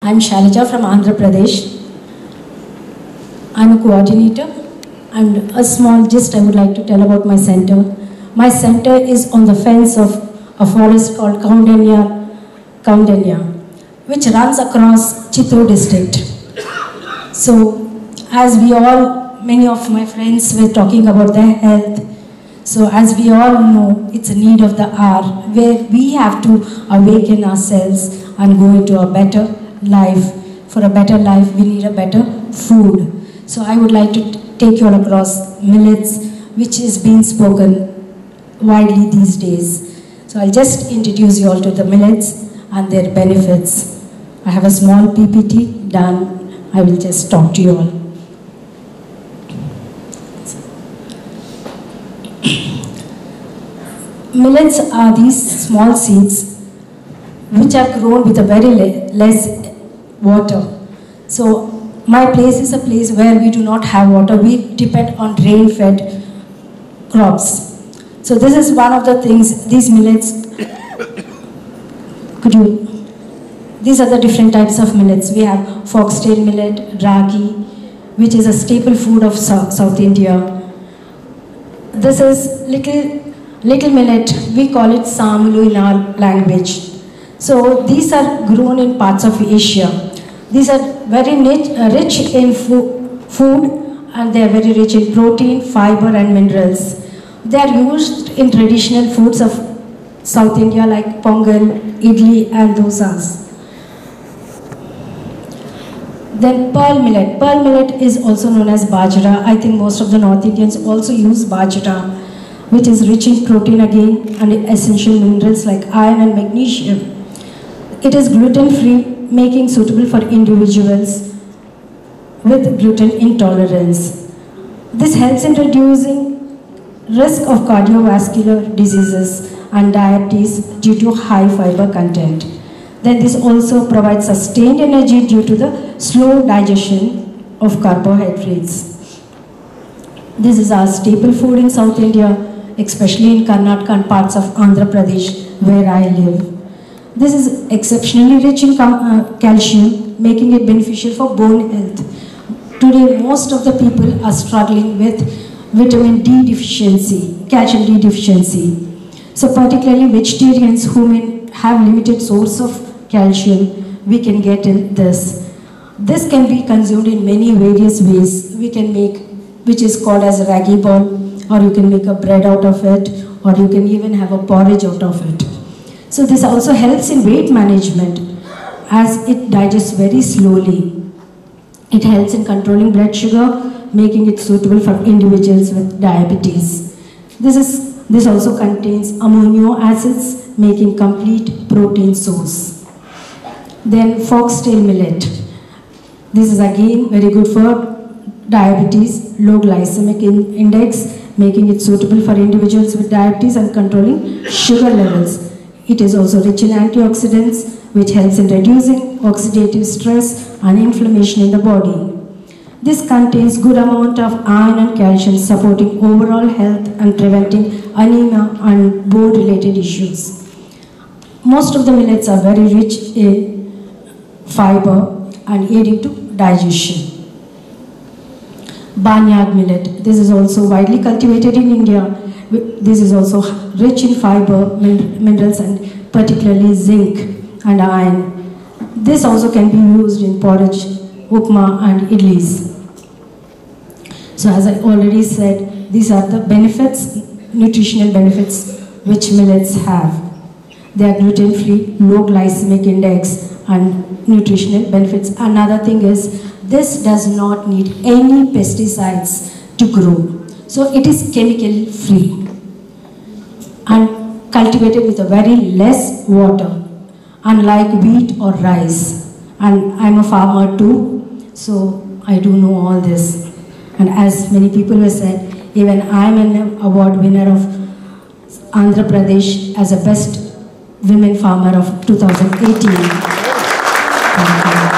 I'm Shailaja from Andhra Pradesh. I'm a coordinator, and a small gist I would like to tell about my center. My center is on the fence of a forest called Kaundanya, which runs across Chittor district. So, as we all, many of my friends were talking about their health. So, as we all know, it's a need of the hour where we have to awaken ourselves and go into a better life. For a better life, we need a better food. So, I would like to take you all across millets, which is being spoken widely these days. So, I'll just introduce you all to the millets and their benefits. I have a small PPT done. I will just talk to you all. Millets are these small seeds which are grown with a very less water. So my place is a place where we do not have water. We depend on rain-fed crops. So this is one of the things, these millets, these are the different types of millets. We have foxtail millet, ragi, which is a staple food of South India. This is little millet, we call it samulu in our language. So these are grown in parts of Asia. These are very rich in food, and they are very rich in protein, fiber and minerals. They are used in traditional foods of South India like pongal, idli and dosas. Then pearl millet. Pearl millet is also known as bajra. I think most of the North Indians also use bajra, which is rich in protein again and essential minerals like iron and magnesium. It is gluten-free, making suitable for individuals with gluten intolerance. This helps in reducing risk of cardiovascular diseases and diabetes due to high fiber content. Then this also provides sustained energy due to the slow digestion of carbohydrates. This is our staple food in South India, especially in Karnataka and parts of Andhra Pradesh where I live. This is exceptionally rich in calcium, making it beneficial for bone health. Today, most of the people are struggling with vitamin D deficiency, calcium D deficiency. So particularly vegetarians who may have limited source of calcium, we can get in this. This can be consumed in many various ways. We can make, which is called as ragi ball, or you can make a bread out of it, or you can even have a porridge out of it. So this also helps in weight management as it digests very slowly. It helps in controlling blood sugar, making it suitable for individuals with diabetes. This also contains amino acids, making complete protein source. Then foxtail millet. This is again very good for diabetes, low glycemic index, making it suitable for individuals with diabetes and controlling sugar levels. It is also rich in antioxidants, which helps in reducing oxidative stress and inflammation in the body. This contains good amount of iron and calcium, supporting overall health and preventing anemia and bone-related issues. Most of the millets are very rich in fiber and aiding to digestion. Barnyard millet. This is also widely cultivated in India. This is also rich in fiber, minerals and particularly zinc and iron. This also can be used in porridge, upma and idlis. So as I already said, these are the benefits, nutritional benefits which millets have. They are gluten-free, low glycemic index and nutritional benefits. Another thing is, this does not need any pesticides to grow. So it is chemical free and cultivated with a very less water, unlike wheat or rice. And I'm a farmer too, so I do know all this. And as many people have said, even I'm an award winner of Andhra Pradesh as a best women farmer of 2018. Thank you.